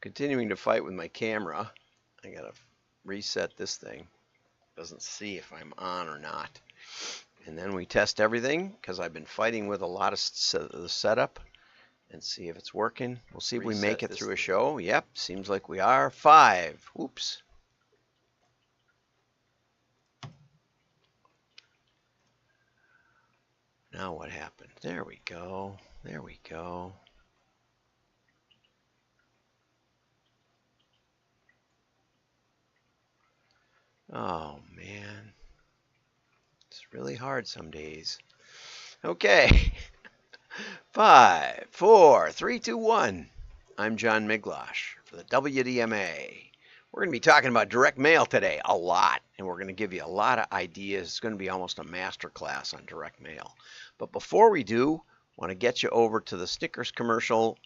continuing to fight with my camera. I gotta reset this thing. Doesn't see if I'm on or not. And then we test everything because I've been fighting with a lot of the setup and see if it's working. We'll see if we make it through a show. Yep, seems like we are. 5. Oops. Now what happened? There we go. There we go. Oh, man. It's really hard some days. Okay. 5, 4, 3, 2, 1. I'm John Miglosh for the WDMA. We're going to be talking about direct mail today a lot, and we're going to give you a lot of ideas. It's going to be almost a master class on direct mail. But before we do, I want to get you over to the Snickers commercial.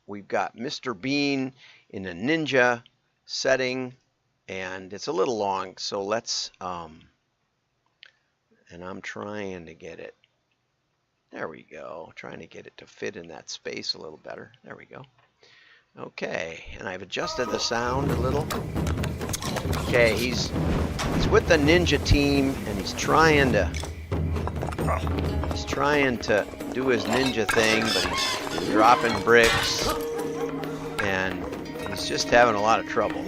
We've got Mr. Bean in a ninja setting, and it's a little long, so let's, and I'm trying to get it. There we go. Trying to get it to fit in that space a little better. There we go. Okay, and I've adjusted the sound a little. Okay, he's with the ninja team, and he's trying to do his ninja thing, but he's dropping bricks, and he's just having a lot of trouble.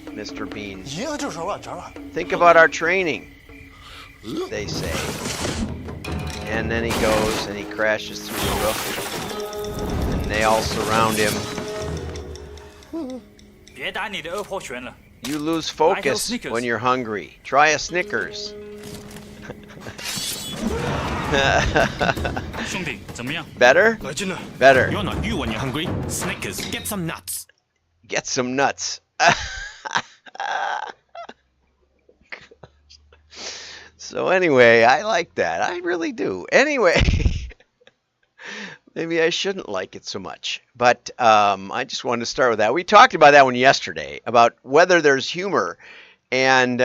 Mr. Bean. Think about our training, they say. And then he goes and he crashes through the roof, and they all surround him. You lose focus when you're hungry. Try a Snickers. Better? Better. You're not you when you're hungry. Snickers, get some nuts. Get some nuts. So anyway, I like that. I really do. Anyway, maybe I shouldn't like it so much. But I just wanted to start with that. We talked about that one yesterday, about whether there's humor. And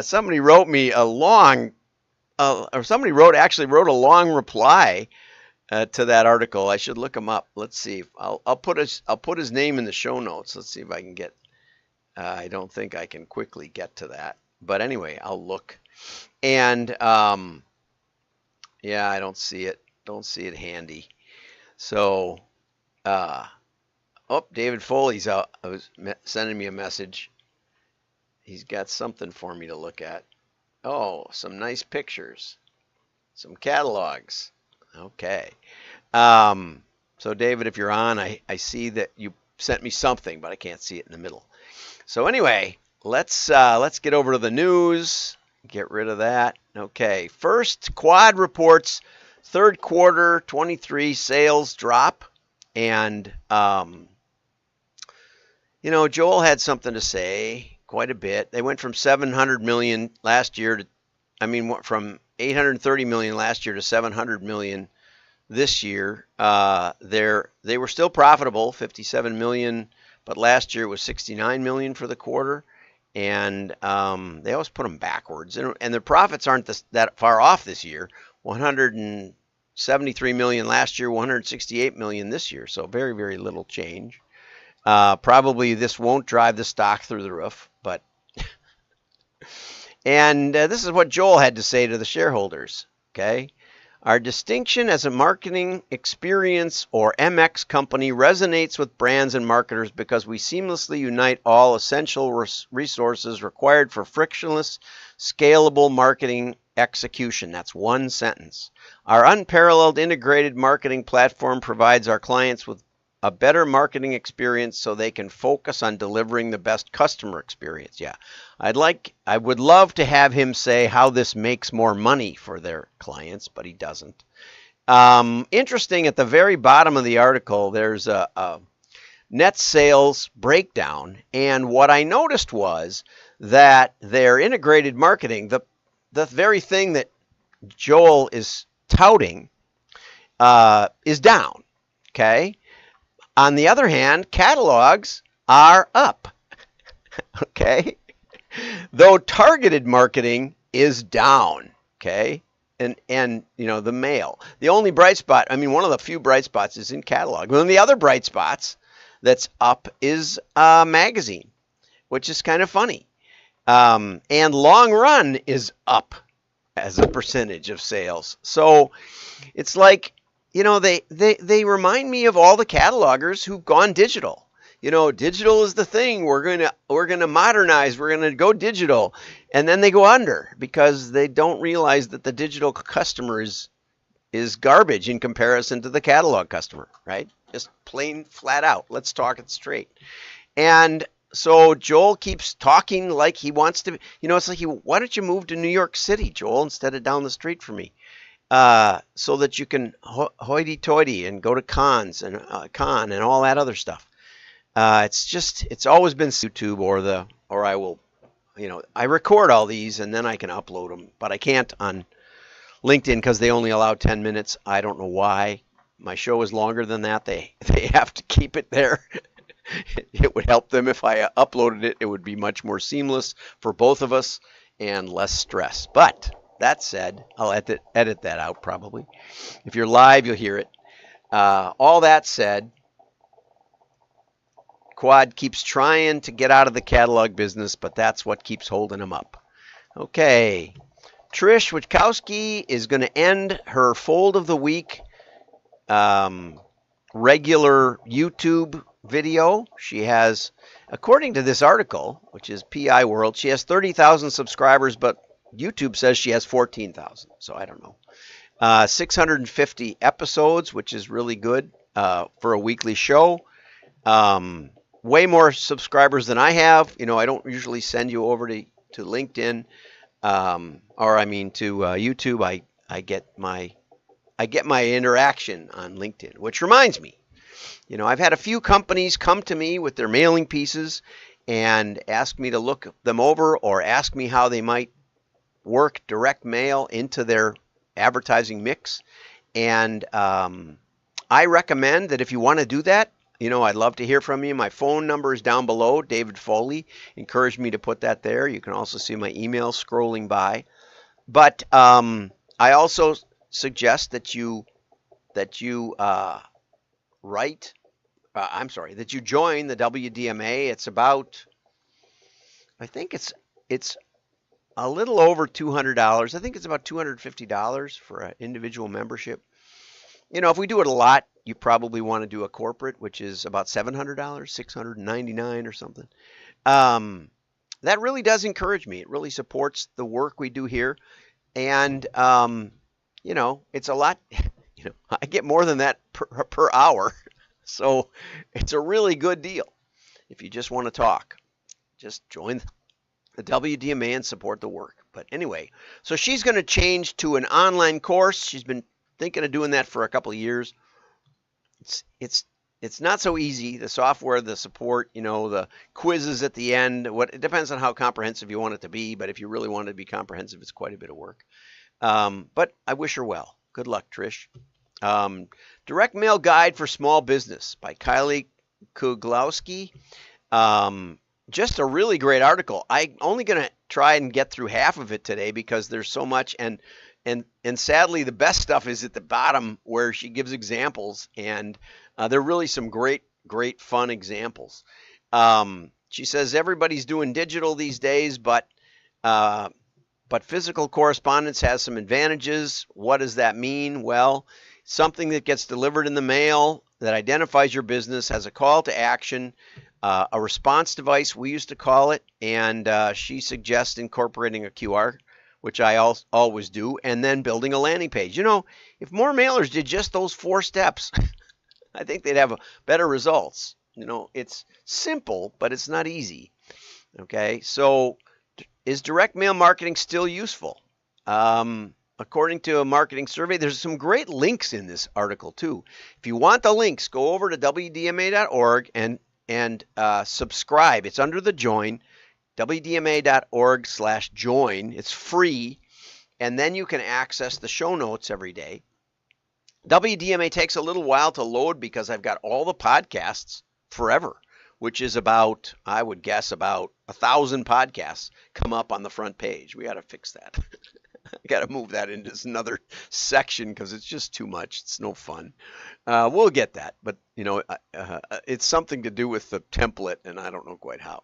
somebody wrote me a long, or somebody actually wrote a long reply to that article. I should look him up. Let's see. I'll put his name in the show notes. Let's see if I can get. I don't think I can quickly get to that. But anyway, I'll look. And yeah, I don't see it. Don't see it handy. So, David Foley's out. I was sending me a message. He's got something for me to look at. Oh, some nice pictures, some catalogs. Okay. So David, if you're on, I see that you sent me something, but I can't see it in the middle. So anyway, let's get over to the news. Get rid of that. Okay. First, Quad reports third quarter 23 sales drop. And, Joel had something to say, quite a bit. They went from 700 million last year to, from 830 million last year to 700 million this year. They were still profitable, 57 million, but last year was 69 million for the quarter. And they always put them backwards, and their profits aren't that far off this year. 173 million last year, 168 million this year, so very, very little change. Probably this won't drive the stock through the roof, but and this is what Joel had to say to the shareholders. Okay. Our distinction as a marketing experience or MX company resonates with brands and marketers because we seamlessly unite all essential resources required for frictionless, scalable marketing execution. That's one sentence. Our unparalleled integrated marketing platform provides our clients with a better marketing experience so they can focus on delivering the best customer experience. Yeah, I would love to have him say how this makes more money for their clients, but he doesn't. Interesting, at the very bottom of the article, there's a net sales breakdown. And what I noticed was that their integrated marketing, the very thing that Joel is touting, is down. Okay. On the other hand, catalogs are up, okay? Though targeted marketing is down, okay? And the mail. The only bright spot, one of the few bright spots is in catalog. One of the other bright spots, that's up is a magazine, which is kind of funny. And long run is up as a percentage of sales. So it's like, they remind me of all the catalogers who've gone digital. Digital is the thing. We're gonna modernize. We're gonna go digital, and then they go under because they don't realize that the digital customer is garbage in comparison to the catalog customer, right? Just plain flat out. Let's talk it straight. And so Joel keeps talking like he wants to. It's like, why don't you move to New York City, Joel, instead of down the street from me? So that you can hoity-toity and go to cons and con and all that other stuff. It's always been YouTube or I will, I record all these and then I can upload them, but I can't on LinkedIn because they only allow 10 minutes. I don't know why. My show is longer than that. They have to keep it there. It would help them if I uploaded it. It would be much more seamless for both of us and less stress. But that said, I'll edit that out probably. If you're live, you'll hear it. All that said, Quad keeps trying to get out of the catalog business, but that's what keeps holding him up. Okay. Trish Witkowski is going to end her Fold of the Week regular YouTube video. She has, according to this article, which is PI World, she has 30,000 subscribers, but YouTube says she has 14,000. So I don't know. 650 episodes, which is really good for a weekly show. Way more subscribers than I have. I don't usually send you over to LinkedIn, or I mean to YouTube. I get my interaction on LinkedIn, which reminds me, I've had a few companies come to me with their mailing pieces and ask me to look them over or ask me how they might work direct mail into their advertising mix. And I recommend that if you want to do that, I'd love to hear from you. My phone number is down below. David Foley encouraged me to put that there. You can also see my email scrolling by. But I also suggest that you join the WDMA. It's about, I think it's a little over $200. I think it's about $250 for an individual membership. If we do it a lot, you probably want to do a corporate, which is about $700, $699 or something. That really does encourage me. It really supports the work we do here. And, it's a lot, I get more than that per hour. So it's a really good deal. If you just want to talk, just join the WDMA and support the work. But anyway, so she's going to change to an online course. She's been thinking of doing that for a couple of years. It's not so easy. The software, the support, the quizzes at the end. It depends on how comprehensive you want it to be. But if you really want it to be comprehensive, it's quite a bit of work. But I wish her well. Good luck, Trish. Direct Mail Guide for Small Business by Kylie Kuglowski. Just a really great article. I'm only going to try and get through half of it today because there's so much. And sadly, the best stuff is at the bottom where she gives examples. And there are really some great, fun examples. She says everybody's doing digital these days, but physical correspondence has some advantages. What does that mean? Well, something that gets delivered in the mail that identifies your business, has a call to action, a response device, we used to call it, and she suggests incorporating a QR, which I always do, and then building a landing page. If more mailers did just those 4 steps, I think they'd have better results. It's simple, but it's not easy. Okay, so is direct mail marketing still useful? According to a marketing survey, there's some great links in this article too. If you want the links, go over to wdma.org and subscribe. It's under the join, wdma.org/join. It's free, and then you can access the show notes every day. WDMA takes a little while to load because I've got all the podcasts forever, which is about, I would guess, about 1,000 podcasts come up on the front page. We got to fix that. I got to move that into another section because it's just too much. It's no fun. We'll get that, but it's something to do with the template, and I don't know quite how.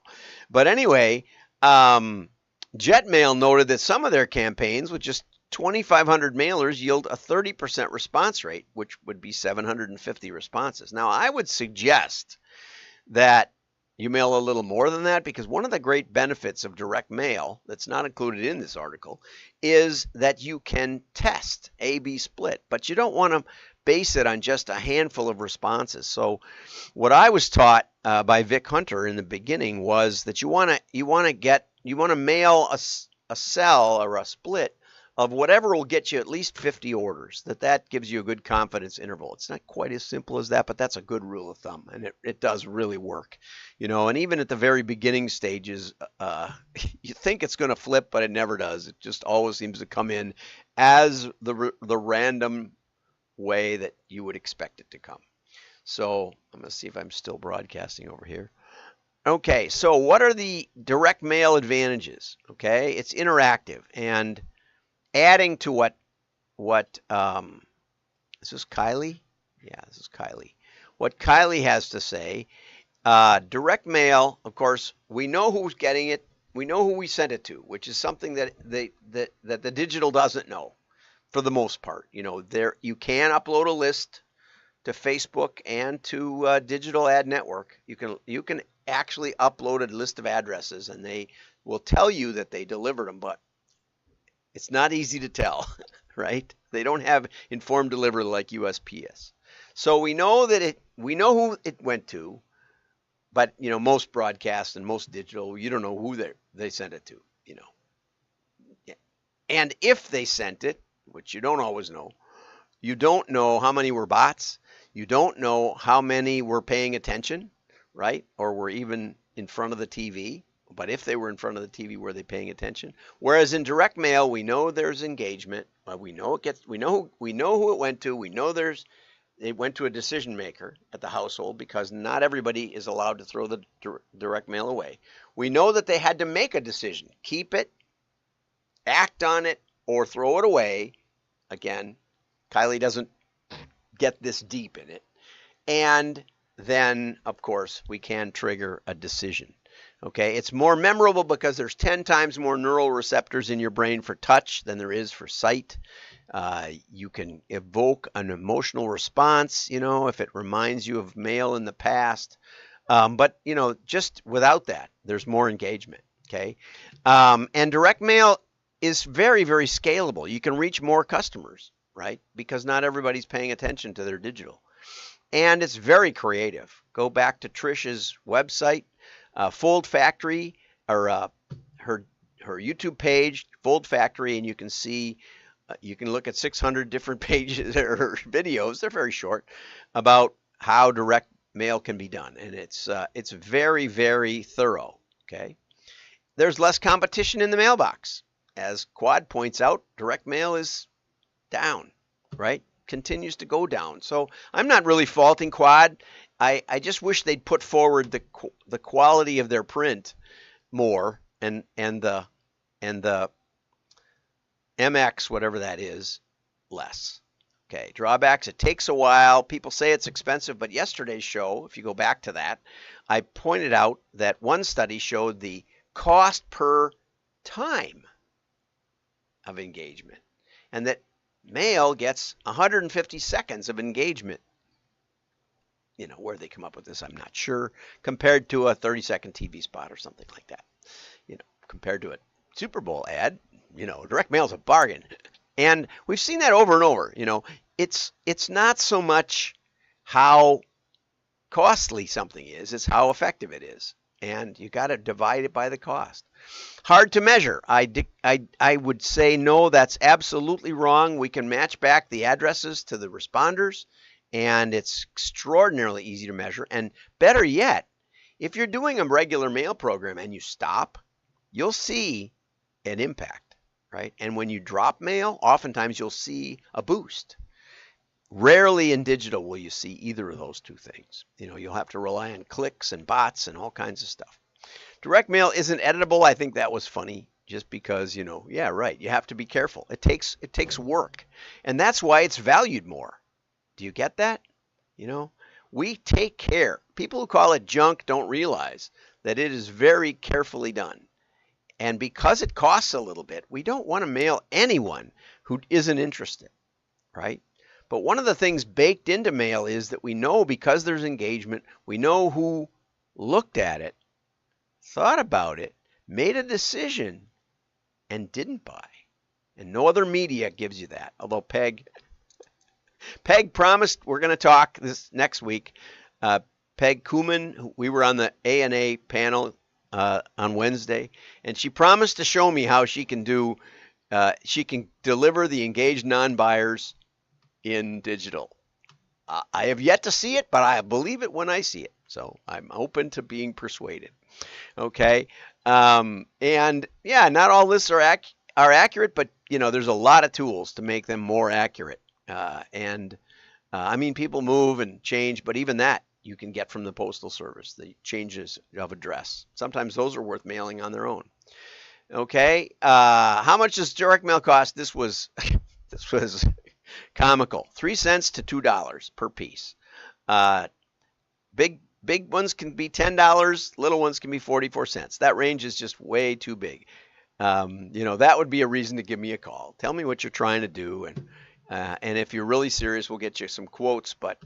But anyway, Jetmail noted that some of their campaigns with just 2,500 mailers yield a 30% response rate, which would be 750 responses. Now, I would suggest that you mail a little more than that, because one of the great benefits of direct mail that's not included in this article is that you can test A/B split, but you don't want to base it on just a handful of responses. So what I was taught by Vic Hunter in the beginning was that you want to mail a cell or a split of whatever will get you at least 50 orders. That gives you a good confidence interval. It's not quite as simple as that, but that's a good rule of thumb, and it does really work. And even at the very beginning stages, you think it's going to flip, but it never does. It just always seems to come in as the random way that you would expect it to come. So I'm going to see if I'm still broadcasting over here. Okay, so what are the direct mail advantages? Okay, it's interactive, and adding to what is this Kylie? Yeah, this is Kylie. What Kylie has to say, direct mail, of course, we know who's getting it. We know who we sent it to, which is something that the digital doesn't know for the most part. You can upload a list to Facebook and to Digital Ad Network. You can actually upload a list of addresses, and they will tell you that they delivered them, but it's not easy to tell, right? They don't have informed delivery like USPS. So we know who it went to, but most broadcasts and most digital, you don't know who they sent it to, And if they sent it, which you don't always know, you don't know how many were bots. You don't know how many were paying attention, right? Or were even in front of the TV. But if they were in front of the TV, were they paying attention? Whereas in direct mail, we know there's engagement. We know who it went to. We know it went to a decision maker at the household, because not everybody is allowed to throw the direct mail away. We know that they had to make a decision: keep it, act on it, or throw it away. Again, Kylie doesn't get this deep in it. And then, of course, we can trigger a decision. Okay, it's more memorable because there's 10 times more neural receptors in your brain for touch than there is for sight. You can evoke an emotional response, if it reminds you of mail in the past. But, just without that, there's more engagement. Okay, and direct mail is very, very scalable. You can reach more customers, right? Because not everybody's paying attention to their digital. And it's very creative. Go back to Trish's website. FoldFactory, or her YouTube page, FoldFactory, and you can see, you can look at 600 different pages or videos. They're very short, about how direct mail can be done, and it's very, very thorough. Okay, there's less competition in the mailbox, as Quad points out. Direct mail is down, right? Continues to go down. So I'm not really faulting Quad. I just wish they'd put forward the quality of their print more, and the MX, whatever that is, less. Okay, drawbacks: it takes a while. People say it's expensive, but yesterday's show, if you go back to that, I pointed out that one study showed the cost per time of engagement, and that mail gets 150 seconds of engagement. Where they come up with this, I'm not sure, compared to a 30-second TV spot or something like that. Compared to a Super Bowl ad, direct mail is a bargain. And we've seen that over and over. It's not so much how costly something is, it's how effective it is. And you got to divide it by the cost. Hard to measure. I would say no, that's absolutely wrong. We can match back the addresses to the responders, and it's extraordinarily easy to measure. And better yet, if you're doing a regular mail program and you stop, you'll see an impact, right? And when you drop mail, oftentimes you'll see a boost. Rarely in digital will you see either of those two things. You'll have to rely on clicks and bots and all kinds of stuff. Direct mail isn't editable. I think that was funny. just because, yeah, right. You have to be careful. It takes work. And that's why it's valued more. Do you get that? We take care. People who call it junk don't realize that it is very carefully done. And because it costs a little bit, we don't want to mail anyone who isn't interested, right? But one of the things baked into mail is that we know, because there's engagement, we know who looked at it, thought about it, made a decision, and didn't buy. And no other media gives you that. Although Peg promised we're going to talk this next week. Peg Kuhlman, we were on the A&A panel on Wednesday, and she promised to show me how she can deliver the engaged non-buyers in digital. I have yet to see it, but I believe it when I see it. So I'm open to being persuaded. Okay. And yeah, not all lists are accurate, but there's a lot of tools to make them more accurate. I mean, people move and change, but even that you can get from the Postal Service, the changes of address. Sometimes those are worth mailing on their own. Okay. How much does direct mail cost? This was comical. 3 cents to $2 per piece. Big ones can be $10. Little ones can be 44 cents. That range is just way too big. That would be a reason to give me a call. Tell me what you're trying to do, and if you're really serious, we'll get you some quotes. But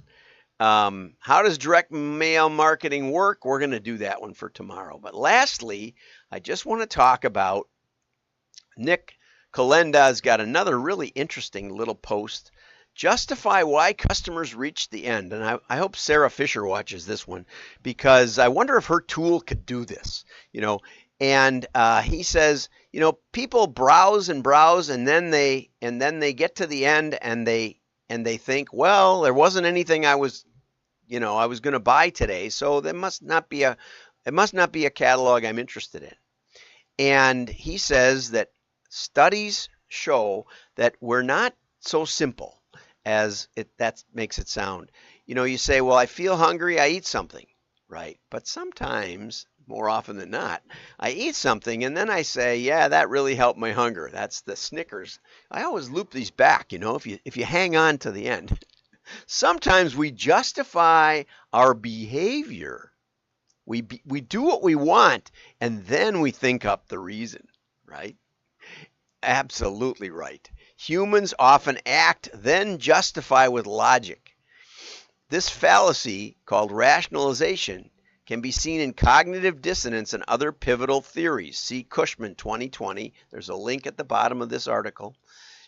how does direct mail marketing work? We're going to do that one for tomorrow. But lastly, I just want to talk about Nick Kalenda's got another really interesting little post. Justify why customers reach the end. And I hope Sarah Fisher watches this one, because I wonder if her tool could do this. And he says, people browse and browse, and then they get to the end, and they think, well, there wasn't anything I was going to buy today, so it must not be a catalog I'm interested in. And he says that studies show that we're not so simple as that makes it sound. You say, well, I feel hungry, I eat something, right? But sometimes, more often than not, I eat something and then I say, yeah, that really helped my hunger. That's the Snickers. I always loop these back, if you hang on to the end. Sometimes we justify our behavior. We do what we want, and then we think up the reason, right? Absolutely right. Humans often act, then justify with logic. This fallacy, called rationalization, can be seen in cognitive dissonance and other pivotal theories. See Cushman 2020. There's a link at the bottom of this article.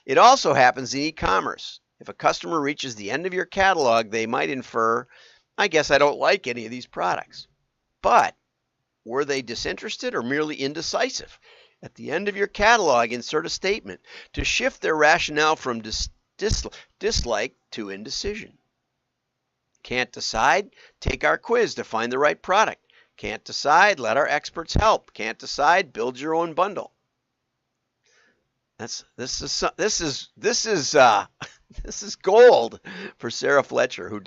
It also happens in e-commerce. If a customer reaches the end of your catalog, they might infer, I guess I don't like any of these products. But were they disinterested or merely indecisive? At the end of your catalog, insert a statement to shift their rationale from dislike to indecision. Can't decide? Take our quiz to find the right product. Can't decide? Let our experts help. Can't decide? Build your own bundle. This is gold for Sarah Fletcher, who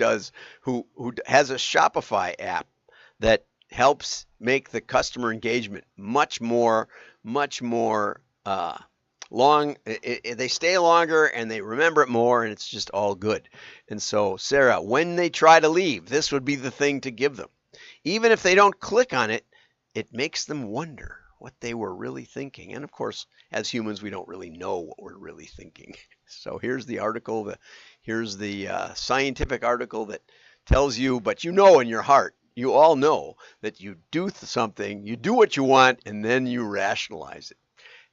has a Shopify app that helps make the customer engagement much more long. They stay longer and they remember it more, and it's just all good. And so, Sarah, when they try to leave, this would be the thing to give them. Even if they don't click on it, it makes them wonder what they were really thinking. And of course, as humans, we don't really know what we're really thinking. So here's the article. Here's the scientific article that tells you, but in your heart, you all know that you do something, you do what you want, and then you rationalize it.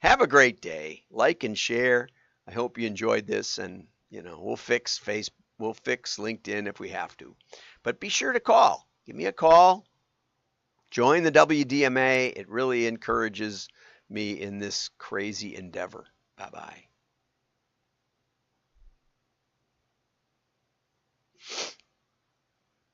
Have a great day. Like and share. I hope you enjoyed this, and we'll fix LinkedIn if we have to. But be sure to call. Give me a call. Join the WDMA. It really encourages me in this crazy endeavor. Bye-bye.